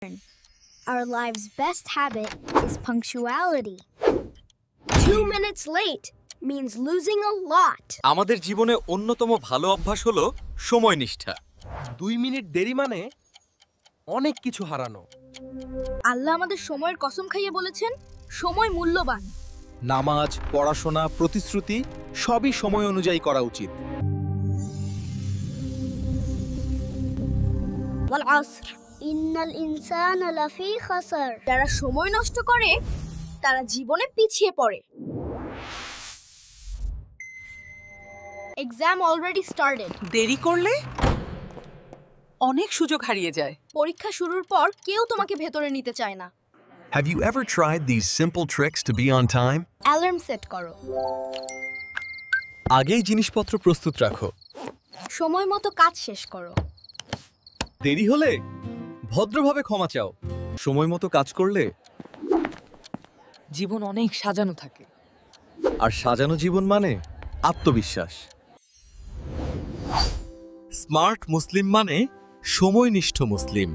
Our life's best habit is punctuality. 2 minutes late means losing a lot. আমাদের জীবনে অন্যতম ভালো অভ্যাস হলো সময়নিষ্ঠা। 2 মিনিট দেরি মানে অনেক কিছু হারানো। আল্লাহ আমাদের সময়ের কসম খাইয়ে বলেছেন, সময় মূল্যবান। নামাজ, পড়াশোনা, প্রতিশ্রুতি সবই সময় অনুযায়ী করা উচিত। ওয়াল আসর ইন্নাল ইনসানা লাফি খাসার। যারা সময় নষ্ট করে তারা জীবনে পিছিয়ে পড়ে। Exam already started. দেরি করলে অনেক সুযোগ হারিয়ে যায়। পরীক্ষা শুরুর পর কেউ তোমাকে ভেতরে নিতে চায় না। Have you ever tried these simple tricks to be on time? Alarm set করো। আগেই জিনিসপত্র প্রস্তুত রাখো। সময় মতো কাজ শেষ করো। দেরি হলে ভদ্রভাবে ক্ষমা চাও। সময় মতো কাজ করলে জীবন অনেক সাজানো থাকে। আর সাজানো জীবন মানে আত্মবিশ্বাস। স্মার্ট মুসলিম মানে সময়নিষ্ঠ মুসলিম।